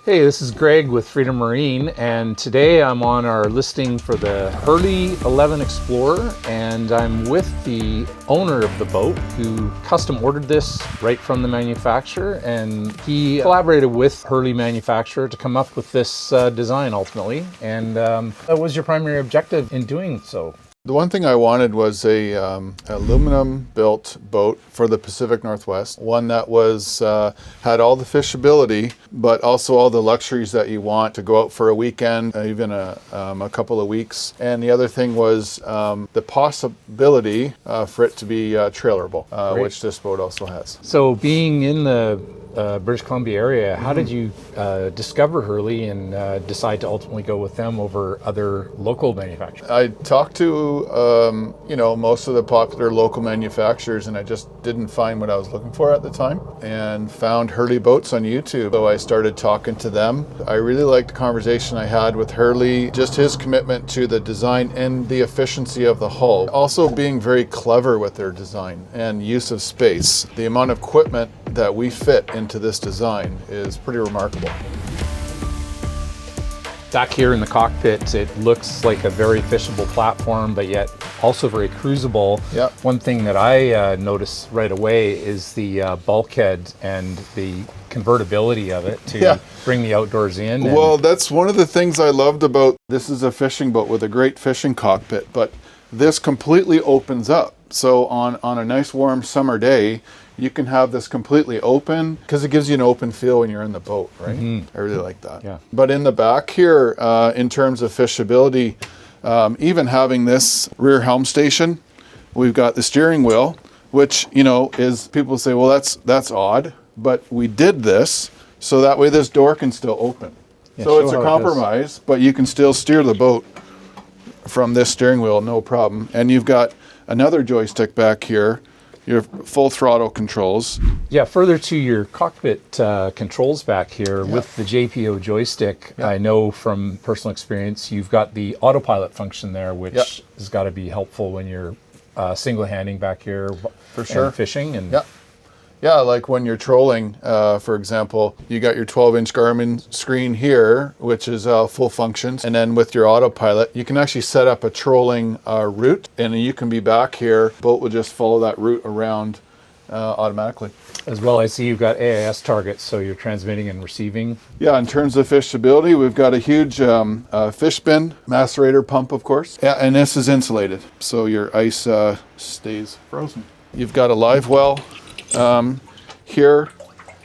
Hey, this is Greg with Freedom Marine, and today I'm on our listing for the Herley 11 Explorer, and I'm with the owner of the boat who custom ordered this right from the manufacturer, and he collaborated with Herley manufacturer to come up with this design ultimately. And what was your primary objective in doing so? The one thing I wanted was a aluminum built boat for the Pacific Northwest, one that was had all the fishability, but also all the luxuries that you want to go out for a weekend, even a couple of weeks. And the other thing was the possibility for it to be trailerable, which this boat also has. So being in the British Columbia area, how did you discover Herley and decide to ultimately go with them over other local manufacturers? I talked to most of the popular local manufacturers, and I just didn't find what I was looking for at the time, and found Herley boats on YouTube. So I started talking to them. I really liked the conversation I had with Herley, just his commitment to the design and the efficiency of the hull. Also being very clever with their design and use of space. The amount of equipment that we fit into this design is pretty remarkable. Back here in the cockpit, it looks like a very fishable platform, but yet also very cruisable. Yep. One thing that I noticed right away is the bulkhead and the convertibility of it to bring the outdoors in. Well, that's one of the things I loved about this. Is a fishing boat with a great fishing cockpit, but this completely opens up. So on a nice warm summer day, you can have this completely open because it gives you an open feel when you're in the boat, right? Mm-hmm. I really like that. Yeah. But in the back here, in terms of fishability, even having this rear helm station, we've got the steering wheel, which, is, people say, well, that's odd, but we did this so that way this door can still open. Yeah, so it's a compromise, but you can still steer the boat from this steering wheel, no problem. And you've got another joystick back here, your full throttle controls. Yeah, further to your cockpit controls back here with the JPO joystick, I know from personal experience, you've got the autopilot function there, which has got to be helpful when you're single-handing back here for sure and fishing. And yeah, like when you're trolling, for example, you got your 12-inch Garmin screen here, which is full functions. And then with your autopilot, you can actually set up a trolling route, and you can be back here. Boat will just follow that route around automatically. As well, I see you've got AIS targets, so you're transmitting and receiving. Yeah, in terms of fishability, we've got a huge fish bin, macerator pump, of course. Yeah, and this is insulated, so your ice stays frozen. You've got a live well. Here,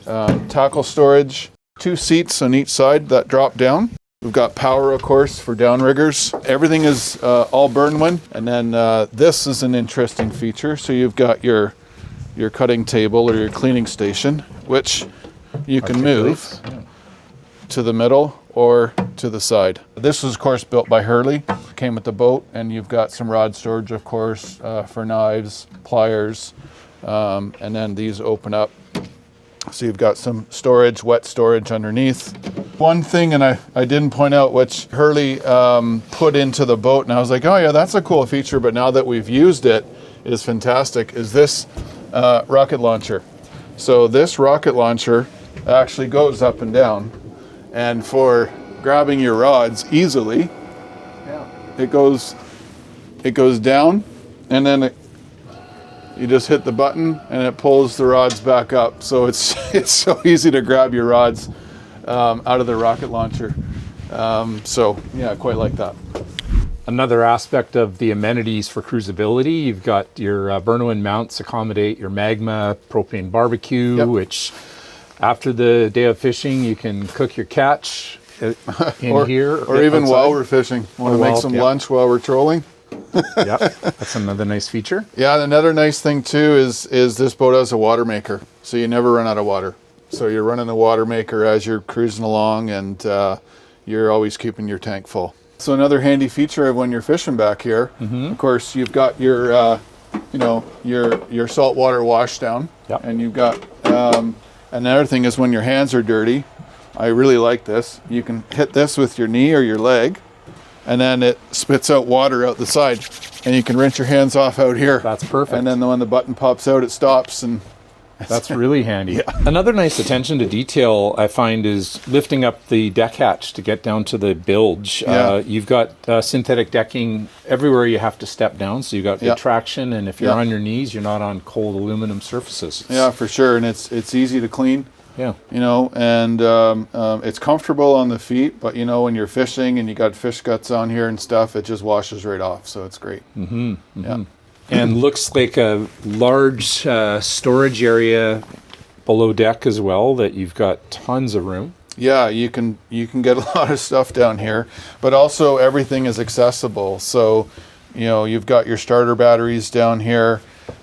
tackle storage, 2 seats on each side that drop down. We've got power, of course, for downriggers. Everything is all burn-wind. And then this is an interesting feature. So you've got your cutting table or your cleaning station, which you can move to the middle or to the side. This was, of course, built by Herley. Came with the boat, and you've got some rod storage, of course, for knives, pliers. And then these open up, so you've got some storage, wet storage underneath. One thing, and I didn't point out, which Herley put into the boat, and I was like, oh yeah, that's a cool feature, but now that we've used it, is fantastic, is this rocket launcher. So this rocket launcher actually goes up and down, and for grabbing your rods easily, it goes down, and then you just hit the button and it pulls the rods back up. So it's so easy to grab your rods out of the rocket launcher. So yeah, quite like that. Another aspect of the amenities for cruisability, you've got your burn-wind mounts accommodate your magma propane barbecue, which after the day of fishing, you can cook your catch in here. Or even outside. While we're fishing. Want to make some lunch while we're trolling? That's another nice feature. Yeah, and another nice thing too is this boat has a water maker, so you never run out of water. So you're running the water maker as you're cruising along, and you're always keeping your tank full. So another handy feature of when you're fishing back here, of course, you've got your your saltwater wash down, and you've got another thing is when your hands are dirty. I really like this. You can hit this with your knee or your leg, and then it spits out water out the side, and you can rinse your hands off out here. That's perfect. And then when the button pops out, it stops, and That's really handy. Yeah. Another nice attention to detail I find is lifting up the deck hatch to get down to the bilge. Yeah. You've got synthetic decking everywhere you have to step down, so you've got good traction, and if you're on your knees, you're not on cold aluminum surfaces. Yeah, for sure, and it's easy to clean. Yeah. You know, and it's comfortable on the feet, but you know, when you're fishing and you got fish guts on here and stuff, it just washes right off, so it's great. Mm-hmm. Mm-hmm. Yeah. And looks like a large storage area below deck as well, that you've got tons of room. Yeah, you can get a lot of stuff down here, but also everything is accessible. So, you know, you've got your starter batteries down here,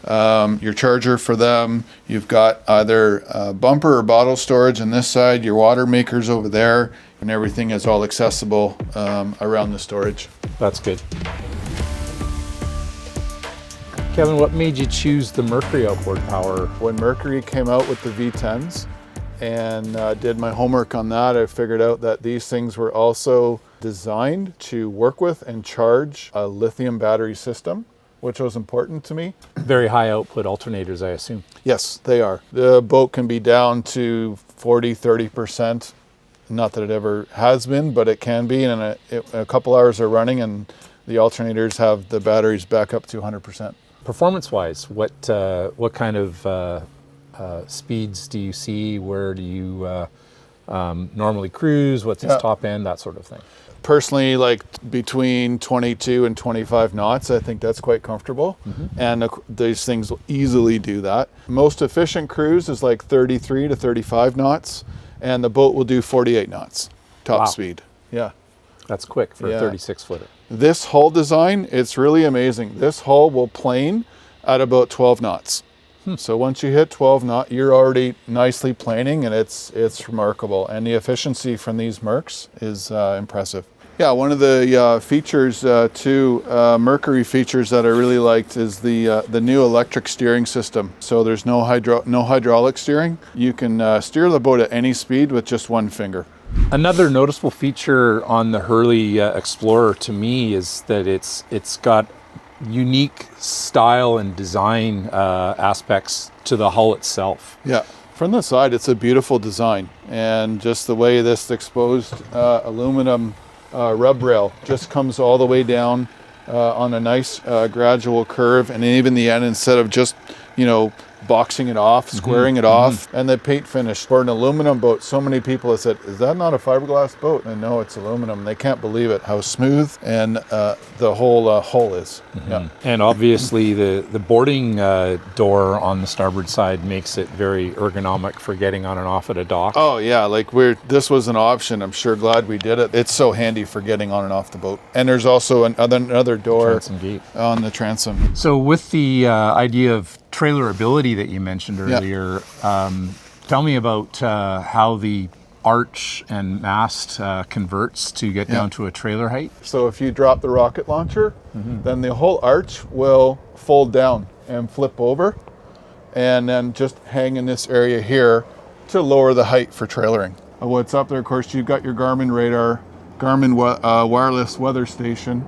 your charger for them. You've got either bumper or bottle storage on this side, your water makers over there, and everything is all accessible around the storage. That's good. Kevin, what made you choose the Mercury outboard power? When Mercury came out with the V10s and did my homework on that, I figured out that these things were also designed to work with and charge a lithium battery system, which was important to me. Very high output alternators, I assume. Yes, they are. The boat can be down to 40-30%. Not that it ever has been, but it can be. And a couple hours are running and the alternators have the batteries back up to 100%. Performance-wise, what kind of speeds do you see? Where do you normally cruise? What's its top end? That sort of thing. Personally, like between 22 and 25 knots, I think that's quite comfortable. Mm-hmm. And these things will easily do that. Most efficient cruise is like 33 to 35 knots, and the boat will do 48 knots top speed. Yeah. That's quick for a 36-footer. This hull design, it's really amazing. This hull will plane at about 12 knots. So once you hit 12 knots, you're already nicely planing, and it's remarkable. And the efficiency from these Mercs is impressive. Yeah, one of the features, Mercury features that I really liked is the new electric steering system. So there's no hydraulic steering. You can steer the boat at any speed with just one finger. Another noticeable feature on the Herley Explorer to me is that it's got unique style and design aspects to the hull itself. Yeah, from the side it's a beautiful design, and just the way this exposed aluminum rub rail just comes all the way down on a nice gradual curve, and even the end, instead of just, you know, boxing it off, squaring it off, and the paint finish. For an aluminum boat, so many people have said, is that not a fiberglass boat? And no, it's aluminum. They can't believe it, how smooth and the whole hull is. Yeah. And obviously the boarding door on the starboard side makes it very ergonomic for getting on and off at a dock. Oh yeah, like this was an option. I'm sure glad we did it. It's so handy for getting on and off the boat. And there's also another door transom gate on the transom. So with the idea of trailerability that you mentioned earlier, tell me about how the arch and mast converts to get down to a trailer height. So if you drop the rocket launcher, then the whole arch will fold down and flip over, and then just hang in this area here to lower the height for trailering. What's up there, of course, you've got your Garmin radar, Garmin wireless weather station,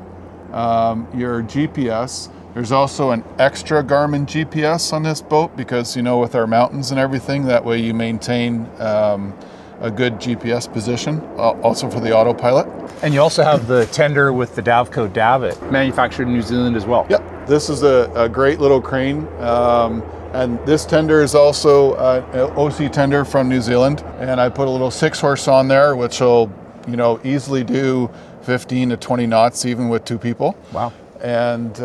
your GPS. There's also an extra Garmin GPS on this boat because, you know, with our mountains and everything, that way you maintain a good GPS position, also for the autopilot. And you also have the tender with the Davco davit, manufactured in New Zealand as well. Yep, this is a great little crane. And this tender is also an OC tender from New Zealand. And I put a little 6-horse on there, which will, you know, easily do 15 to 20 knots even with 2 people. Wow. And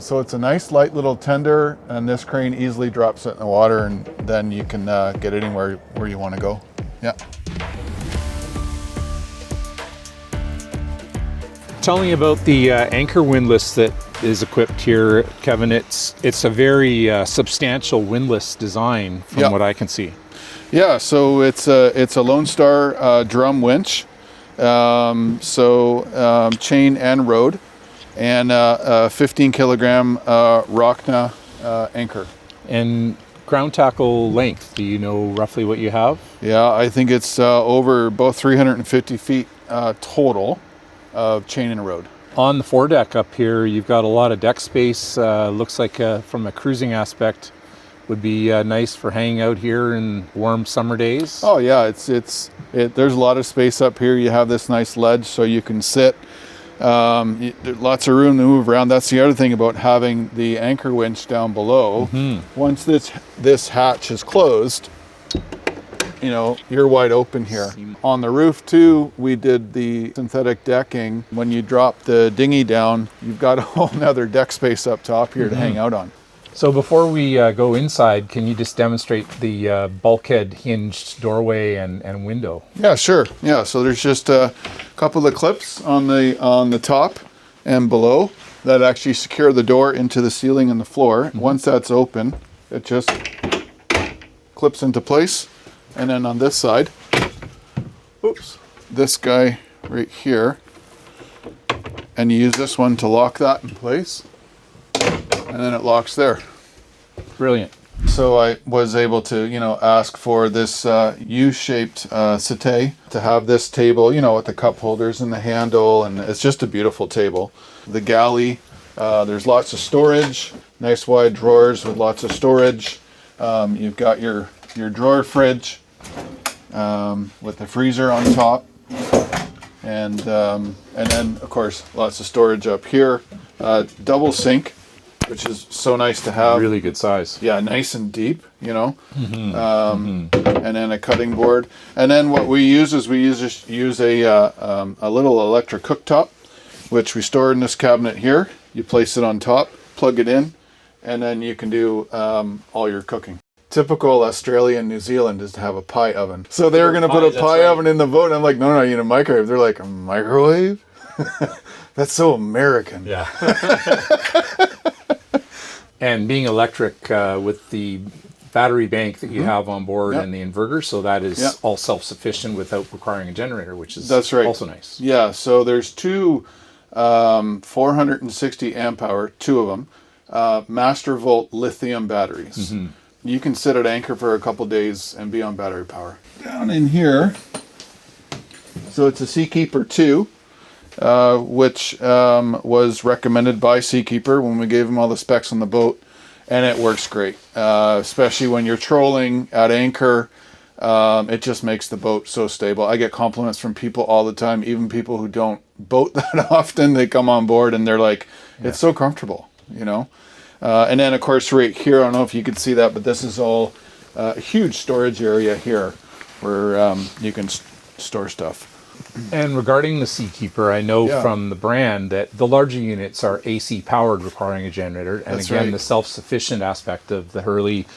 so it's a nice light little tender, and this crane easily drops it in the water, and then you can get it anywhere where you want to go. Yeah. Tell me about the anchor windlass that is equipped here, Kevin. It's a very substantial windlass design from what I can see. Yeah, so it's a Lone Star drum winch, chain and rode, and a 15 kilogram Rockna anchor. And ground tackle length, do you know roughly what you have? Yeah, I think it's over about 350 feet total of chain and rode. On the foredeck up here, you've got a lot of deck space. Looks like from a cruising aspect, would be nice for hanging out here in warm summer days. Oh yeah, there's a lot of space up here. You have this nice ledge so you can sit. There's lots of room to move around. That's the other thing about having the anchor winch down below. Once this hatch is closed, you know, you're wide open here. On the roof too, we did the synthetic decking. When you drop the dinghy down, you've got a whole nother deck space up top here to hang out on. So before we go inside, can you just demonstrate the bulkhead hinged doorway and window? Yeah, sure. Yeah, so there's just a couple of clips on the top and below that actually secure the door into the ceiling and the floor. Once that's open, it just clips into place. And then on this side, oops, this guy right here, and you use this one to lock that in place, and then it locks there. Brilliant. So I was able to, you know, ask for this U-shaped settee to have this table, you know, with the cup holders and the handle, and it's just a beautiful table. The galley, there's lots of storage, nice wide drawers with lots of storage. You've got your drawer fridge with the freezer on top, and then of course lots of storage up here. Double sink, which is so nice to have. Really good size. Yeah, nice and deep, you know. And then a cutting board. And then what we use is use a little electric cooktop, which we store in this cabinet here. You place it on top, plug it in, and then you can do all your cooking. Typical Australia and New Zealand is to have a pie oven. So they were going to put a pie oven in the boat. And I'm like, no, you need a microwave. They're like, a microwave? That's so American. Yeah. And being electric with the battery bank that you have on board and the inverter, so that is all self-sufficient without requiring a generator, which is also nice. Yeah, so there's two 460 amp hour, two of them, master volt lithium batteries. You can sit at anchor for a couple days and be on battery power. Down in here, so it's a Seakeeper 2, which was recommended by Seakeeper when we gave them all the specs on the boat, and it works great, especially when you're trolling at anchor. It just makes the boat so stable. I get compliments from people all the time, even people who don't boat that often. They come on board and they're like, it's so comfortable, you know. And then, of course, right here, I don't know if you can see that, but this is all a huge storage area here where you can store stuff. And regarding the Seakeeper, I know from the brand that the larger units are AC powered, requiring a generator. And again, the self-sufficient aspect of the Herley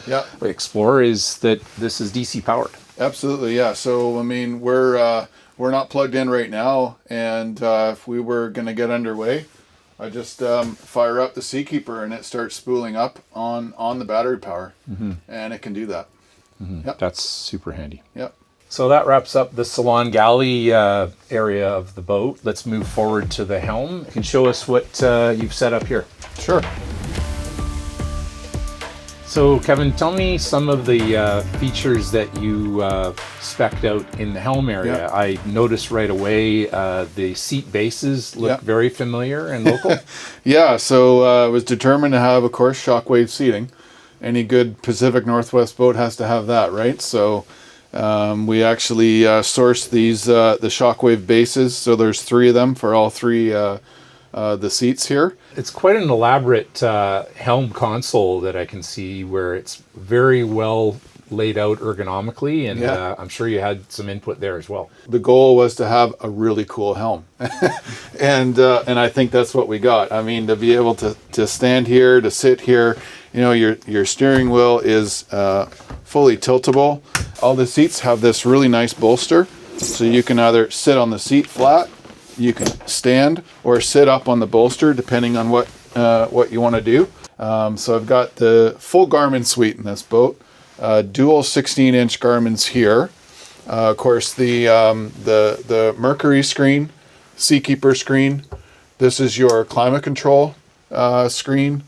Explorer is that this is DC powered. Absolutely, yeah. So, I mean, we're not plugged in right now, and if we were going to get underway, I just fire up the Seakeeper and it starts spooling up on the battery power, and it can do that. That's super handy. Yep. So that wraps up the Salon galley area of the boat. Let's move forward to the helm. You can show us what you've set up here. Sure. So Kevin, tell me some of the features that you spec'd out in the helm area. I noticed right away the seat bases look very familiar and local. So I was determined to have, of course, shockwave seating. Any good Pacific Northwest boat has to have that, right? So we actually sourced these the shockwave bases. So there's 3 of them for all 3 the seats here. It's quite an elaborate helm console that I can see, where it's very well laid out ergonomically, and I'm sure you had some input there as well. The goal was to have a really cool helm, and I think that's what we got. I mean, to be able to stand here, to sit here, you know, your steering wheel is fully tiltable. All the seats have this really nice bolster, so you can either sit on the seat flat, you can stand, or sit up on the bolster, depending on what you want to do. So I've got the full Garmin suite in this boat. Dual 16-inch Garmins here. Of course, the Mercury screen, Seakeeper screen. This is your climate control screen.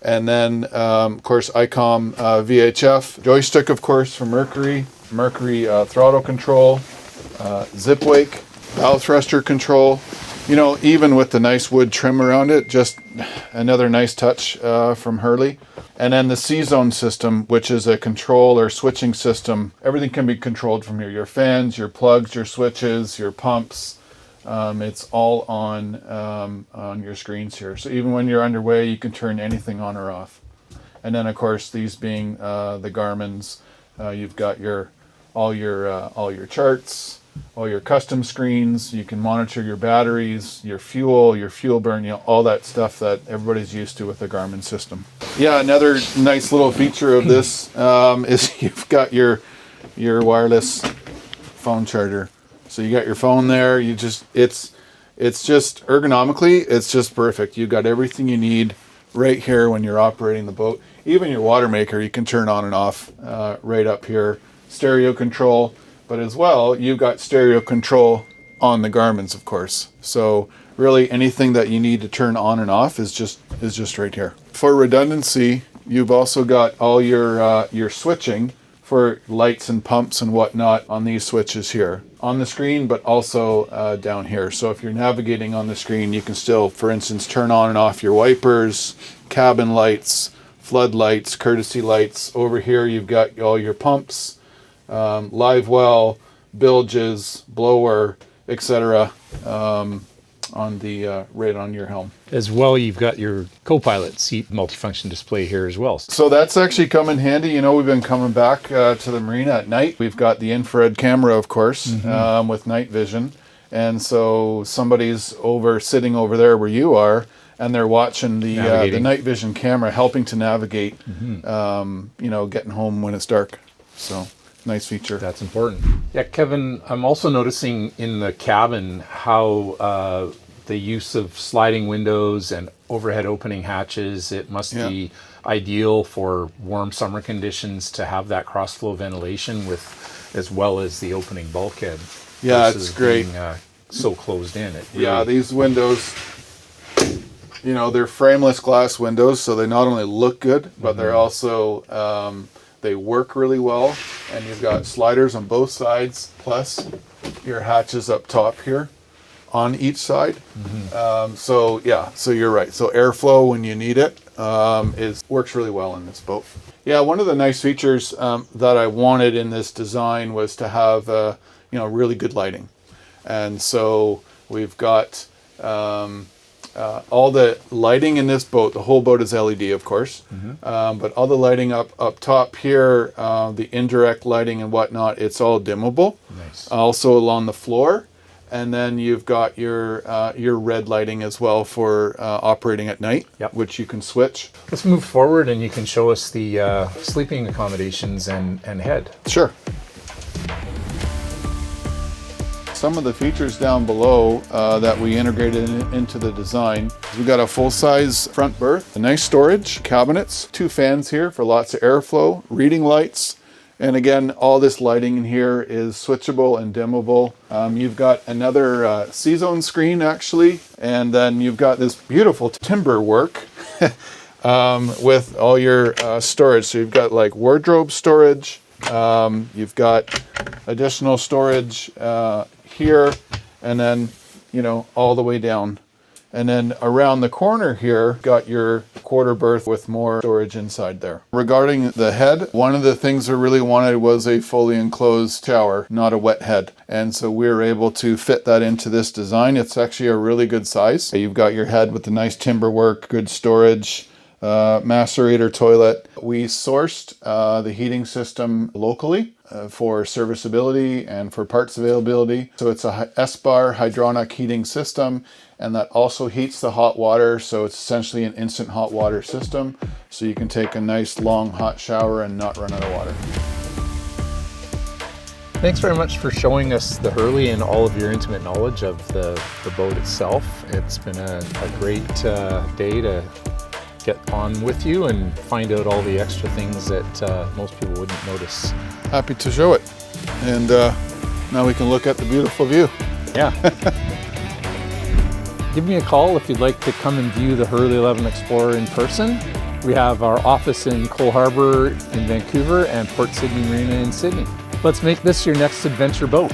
And then, of course, ICOM VHF. Joystick, of course, from Mercury. Mercury throttle control. Zip wake. Bow thruster control. You know, even with the nice wood trim around it, just another nice touch from Herley. And then the C-Zone system, which is a control or switching system. Everything can be controlled from here. Your fans, your plugs, your switches, your pumps. It's all on your screens here. So even when you're underway, you can turn anything on or off. And then, of course, these being the Garmin's, you've got all your charts, all your custom screens. You can monitor your batteries, your fuel burn, all that stuff that everybody's used to with the Garmin system. Yeah, another nice little feature of this is you've got your wireless phone charger. So you got your phone there. It's just ergonomically, it's just perfect. You've got everything you need right here when you're operating the boat. Even your water maker, you can turn on and off right up here. Stereo control, but as well, you've got stereo control on the Garmin's, of course. So really anything that you need to turn on and off is just right here. For redundancy, you've also got all your switching for lights and pumps and whatnot on these switches here on the screen, but also down here. So if you're navigating on the screen, you can still, for instance, turn on and off your wipers, cabin lights, floodlights, courtesy lights. Over here, you've got all your pumps, live well, bilges, blower, etc. On the right on your helm. As well, you've got your co-pilot seat multifunction display here as well. So that's actually come in handy. We've been coming back to the marina at night. We've got the infrared camera, of course, with night vision. And so somebody's sitting over there where you are, and they're watching the night vision camera, helping to navigate, getting home when it's dark. So nice feature. That's important. Yeah, Kevin, I'm also noticing in the cabin how the use of sliding windows and overhead opening hatches, it must be ideal for warm summer conditions to have that cross flow ventilation as well as the opening bulkhead. Yeah, it's great. Being, so closed in. These windows, they're frameless glass windows, so they not only look good, but they're also they work really well, and you've got sliders on both sides, plus your hatches up top here on each side. So you're right. So airflow when you need it works really well in this boat. Yeah, one of the nice features that I wanted in this design was to have really good lighting, and so we've got all the lighting in this boat. The whole boat is LED, of course, but all the lighting up top here, the indirect lighting and whatnot, it's all dimmable. Nice. Also along the floor, and then you've got your red lighting as well for operating at night, which you can switch. Let's move forward, and you can show us the sleeping accommodations and head. Sure. Some of the features down below that we integrated into the design. We've got a full-size front berth, a nice storage, cabinets, 2 fans here for lots of airflow, reading lights, and again, all this lighting in here is switchable and dimmable. You've got another C-Zone screen actually, and then you've got this beautiful timber work with all your storage. So you've got like wardrobe storage, you've got additional storage here, and then all the way down, and then around the corner here got your quarter berth with more storage inside there. Regarding the head, one of the things I really wanted was a fully enclosed shower, not a wet head, and so we were able to fit that into this design. It's actually a really good size. You've got your head with the nice timber work, good storage, macerator toilet. We sourced the heating system locally for serviceability and for parts availability. So it's a S-bar hydronic heating system, and that also heats the hot water. So it's essentially an instant hot water system. So you can take a nice long hot shower and not run out of water. Thanks very much for showing us the Herley and all of your intimate knowledge of the boat itself. It's been a great day to get on with you and find out all the extra things that most people wouldn't notice. Happy to show it. And now we can look at the beautiful view. Yeah. Give me a call if you'd like to come and view the Herley 11 Explorer in person. We have our office in Cole Harbour in Vancouver and Port Sydney Marina in Sydney. Let's make this your next adventure boat.